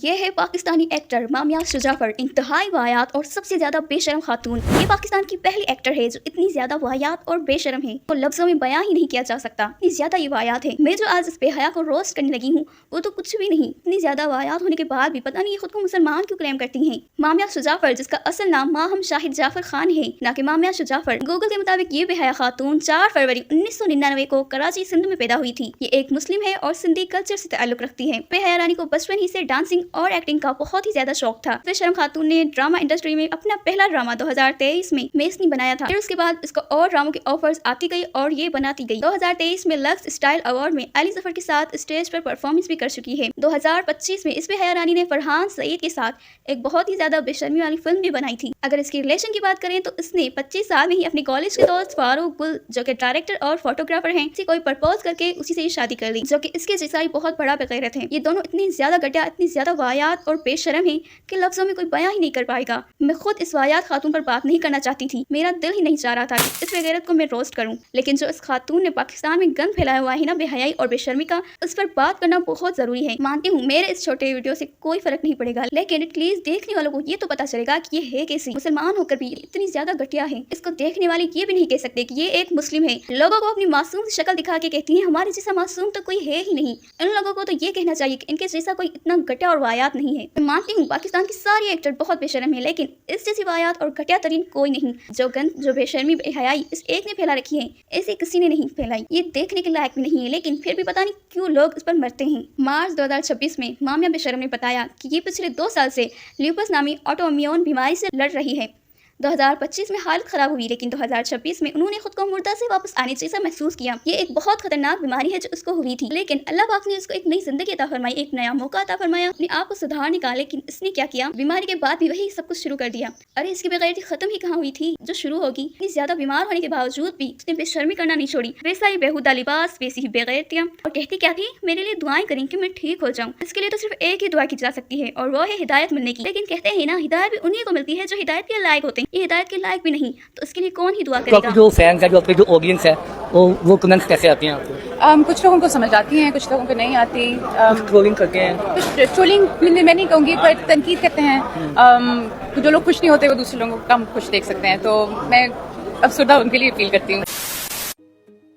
یہ ہے پاکستانی ایکٹر مامیہ شجافر، انتہائی واحد اور سب سے زیادہ بے شرم خاتون۔ یہ پاکستان کی پہلی ایکٹر ہے جو اتنی زیادہ واحد اور بے شرم ہے وہ لفظوں میں بیان ہی نہیں کیا جا سکتا، اتنی زیادہ یہ واحد ہے۔ میں جو آج اس بے حیا کو روسٹ کرنے لگی ہوں وہ تو کچھ بھی نہیں، اتنی زیادہ واحد ہونے کے بعد بھی پتہ نہیں یہ خود کو مسلمان کیوں کلیم کرتی ہیں۔ مامیہ شجافر، جس کا اصل نام ماہم شاہد جعفر خان ہے نہ کہ مامیہ شجافر، گوگل کے مطابق یہ بے حیا خاتون 4 فروری 1999 کو کراچی سندھ میں پیدا ہوئی تھی۔ یہ ایک مسلم ہے اور سندھی کلچر سے تعلق رکھتی ہے۔ بے حیا رانی کو بچپن ہی سے ڈانسنگ اور ایکٹنگ کا بہت ہی زیادہ شوق تھا۔ بے شرم خاتون نے ڈرامہ انڈسٹری میں اپنا پہلا ڈرامہ 2023 میں میسنی بنایا تھا، پھر اس کے بعد اس کو اور ڈراموں کے آفرز آتی گئی اور یہ بناتی گئی۔ 2023 میں لکس اسٹائل ایوارڈ میں علی ظفر کے ساتھ اسٹیج پر پرفارمنس بھی کر چکی ہے۔ 2025 میں اس بے حیا رانی نے فرحان سعید کے ساتھ ایک بہت ہی زیادہ بے شرمی والی فلم بھی بنائی تھی۔ اگر اس کی ریلیشن کی بات کریں تو اس نے 25 سال میں ہی اپنے کالج کے دوست فاروق گل، جو کہ ڈائریکٹر اور فوٹوگرافر ہیں، سے کوئی پرپوز کر کے اسی سے یہ شادی کر لی، جو کہ اس کے جیسا ہی بہت بڑا بغیرت ہے۔ یہ دونوں اتنی زیادہ گھٹیا، اتنی زیادہ واحد اور بے شرم ہیں کہ لفظوں میں کوئی بیان ہی نہیں کر پائے گا۔ میں خود اس واحد خاتون پر بات نہیں کرنا چاہتی تھی، میرا دل ہی نہیں چاہ رہا تھا کہ اس بغیرت کو میں روسٹ کروں، لیکن جو اس خاتون نے پاکستان میں گند پھیلایا ہوا ہے نا بے حیائی اور بے شرمی کا، اس پر بات کرنا بہت ضروری ہے۔ مانتی ہوں میرے اس چھوٹے ویڈیو سے کوئی فرق نہیں پڑے گا، لیکن ایٹ لیسٹ دیکھنے والوں کو یہ تو پتا چلے گا کہ یہ ہے کیسی، مسلمان ہو کر بھی اتنی زیادہ گھٹیا ہے۔ اس کو دیکھنے والے یہ بھی نہیں کہہ سکتے کہ یہ ایک مسلم ہے۔ لوگوں کو اپنی معصوم شکل دکھا کے کہتی ہیں ہمارے جیسا معصوم تو کوئی ہے ہی نہیں۔ ان لوگوں کو تو یہ کہنا چاہیے کہ ان کے جیسا کوئی اتنا گھٹیا اور واحد نہیں ہے۔ میں مانتی ہوں پاکستان کی ساری ایکٹر بہت بے شرم ہے، لیکن اس جیسی واحد اور گھٹیا ترین کوئی نہیں۔ جو گند، جو بے شرمی، بے حیائی اس ایک نے پھیلا رکھی ہے، ایسے کسی نے نہیں پھیلائی۔ یہ دیکھنے کے لائق بھی نہیں ہے، لیکن پھر بھی پتہ نہیں کیوں لوگ اس پر مرتے ہیں۔ مارچ 2026 میں مامیہ بے شرم نے بتایا کہ یہ پچھلے 2 سال سے لیوپس نامی آٹو امیون بیماری سے لڑ رہی ہے۔ 2025 میں حالت خراب ہوئی، لیکن 2026 میں انہوں نے خود کو مردہ سے واپس آنے جیسا محسوس کیا۔ یہ ایک بہت خطرناک بیماری ہے جو اس کو ہوئی تھی، لیکن اللہ پاک نے اس کو ایک نئی زندگی عطا فرمائی، ایک نیا موقع عطا فرمایا اپنے آپ کو سدھارنے کا۔ لیکن اس نے کیا کیا، بیماری کے بعد بھی وہی سب کچھ شروع کر دیا۔ ارے اس کی بغیرتی ختم ہی کہاں ہوئی تھی جو شروع ہوگی۔ اتنی زیادہ بیمار ہونے کے باوجود بھی اس نے بے شرمی کرنا نہیں چھوڑی، ویسا ہی بیہودہ لباس، ویسی ہی بغیرتیاں، اور کہتی کیا تھی، میرے لیے دعائیں کریں کہ میں ٹھیک ہو جاؤں۔ اس کے لیے تو صرف ایک ہی دعا کی جا سکتی ہے اور وہ ہے ہدایت ملنے کی، لیکن کہتے ہیں نا ہدایت بھی انہیں کو ملتی ہے جو ہدایت کے لائق ہوتے ہیں۔ یہ ہدایت کے لائق بھی نہیں تو اس کے لیے کون ہی دعا کرے گا۔ جو فینس ہے، جو آپ کے جو آڈینس ہے، وہ کمنٹس کیسے آتے ہیں آپ کو؟ کچھ لوگوں کو سمجھ آتی ہیں، کچھ لوگوں کو نہیں آتی۔ ٹرولنگ کرتے ہیں، کچھ ٹرولنگ میں نہیں کہوں گی پر تنقید کرتے ہیں۔ جو لوگ خوش نہیں ہوتے وہ دوسرے لوگوں کو کم خوش دیکھ سکتے ہیں، تو میں افسردہ ان کے لیے اپیل کرتی ہوں۔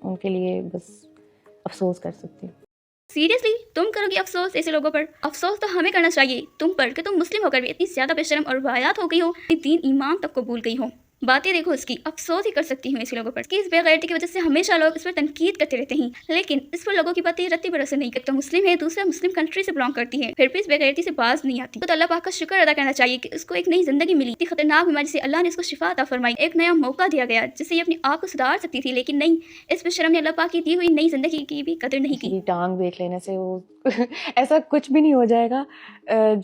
ان کے لیے بس افسوس کر سکتی ہوں۔ سیریسلی تم کرو گی افسوس ایسے لوگوں پر؟ افسوس تو ہمیں کرنا چاہیے تم پر کہ تم مسلم ہو کر بھی اتنی زیادہ بے شرم اور واحد ہو گئی ہو، دین ایمان تک کو بھول گئی ہو۔ باتیں دیکھو اس کی، افسوس ہی کر سکتی ہوں ایسے لوگوں پر کہ اس بے غیرتی کی وجہ سے ہمیشہ لوگ اس پر تنقید کرتے رہتے ہیں، لیکن اس پر لوگوں کی باتیں رتی برس نہیں کرتے۔ مسلم ہے، دوسرے مسلم کنٹری سے بلانگ کرتی ہے، پھر بھی اس بے غیرتی سے باز نہیں آتی۔ تو اللہ پاک کا شکر ادا کرنا چاہیے کہ اس کو ایک نئی زندگی ملی، اتنی خطرناک بیماری سے اللہ نے اس کو شفا عطا فرمائی، ایک نیا موقع دیا گیا جس سے یہ اپنے آپ کو سدھار سکتی تھی، لیکن نہیں، اس بے شرم نے اللہ پاک کی دی ہوئی نئی زندگی کی بھی قدر نہیں کی۔ ٹانگ دیکھ لینے سے وہ ایسا کچھ بھی نہیں ہو جائے گا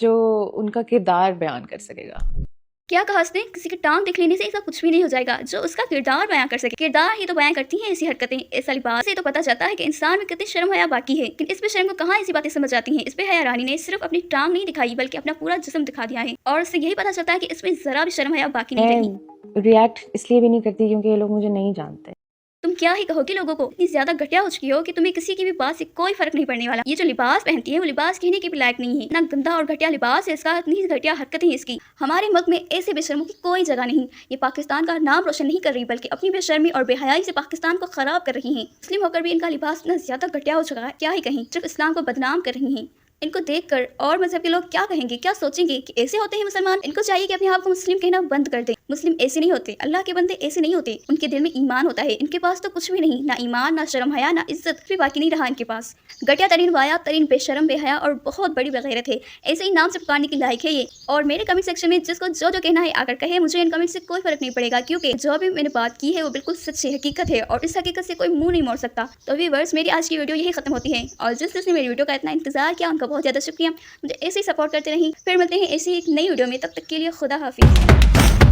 جو ان کا کردار بیان کر سکے گا۔ کیا کہا اس نے، کسی کی ٹانگ دیکھ لینے سے ایسا کچھ بھی نہیں ہو جائے گا جو اس کا کردار بیان کر سکے۔ کردار ہی تو بیان کرتی ہیں ایسی حرکتیں، ایسا لباس سے تو پتہ چلتا ہے کہ انسان میں کتنی شرم حیا باقی ہے، لیکن اس پہ شرم کو کہاں ایسی باتیں سمجھ آتی ہیں۔ اس پہ حیا رانی نے صرف اپنی ٹانگ نہیں دکھائی بلکہ اپنا پورا جسم دکھا دیا ہے، اور اس سے یہی پتہ چلتا ہے کہ اس میں ذرا بھی شرم حیا باقی نہیں رہی۔ میں ریئیکٹ اس لیے بھی نہیں کرتی کیونکہ یہ لوگ مجھے نہیں جانتے۔ تم کیا ہی کہو گی لوگوں کو، اتنی زیادہ گھٹیا ہو چکی ہو کہ تمہیں کسی کی بھی بات سے کوئی فرق نہیں پڑنے والا۔ یہ جو لباس پہنتی ہے وہ لباس کہنے کے بھی لائق نہیں ہے، اتنا گندا اور گھٹیا لباس ہے اس کا، اتنی گھٹیا حرکتیں ہیں اس کی۔ ہمارے ملک میں ایسے بے شرموں کی کوئی جگہ نہیں۔ یہ پاکستان کا نام روشن نہیں کر رہی بلکہ اپنی بے شرمی اور بے حیائی سے پاکستان کو خراب کر رہی ہیں۔ مسلم ہو کر بھی ان کا لباس اتنا زیادہ گھٹیا ہو چکا ہے، کیا ہی کہیں، صرف اسلام کو بدنام کر رہی ہیں۔ ان کو دیکھ کر اور مذہب کے لوگ کیا کہیں گے، کیا سوچیں گے کہ ایسے ہوتے ہیں مسلمان۔ ان کو چاہیے کہ اپنے آپ کو مسلم کہنا بند کر دیں۔ مسلم ایسے نہیں ہوتے، اللہ کے بندے ایسے نہیں ہوتے، ان کے دل میں ایمان ہوتا ہے۔ ان کے پاس تو کچھ بھی نہیں، نہ ایمان، نہ شرم حیا، نہ عزت بھی باقی نہیں رہا ان کے پاس۔ گھٹیا ترین، واحد ترین، بے شرم، بے حیا اور بہت بڑی بغیرت ہے، ایسے ہی نام سے پکارنے کی لائق ہے یہ۔ اور میرے کمنٹ سیکشن میں جس کو جو کہنا ہے آ کر کہے، مجھے ان کمنٹ سے کوئی فرق نہیں پڑے گا، کیونکہ جو بھی میں نے بات کی ہے وہ بالکل سچ ہے، حقیقت ہے، اور اس حقیقت سے کوئی منہ نہیں موڑ سکتا۔ تو ویورز، میری آج کی ویڈیو یہی ختم ہوتی ہے، اور جس نے میری ویڈیو کا اتنا انتظار کیا ان کا بہت زیادہ شکریہ۔ مجھے ایسے ہی سپورٹ کرتے رہیں، پھر ملتے ہیں ایسی ایک نئی ویڈیو میں، تب تک کے لیے خدا حافظ۔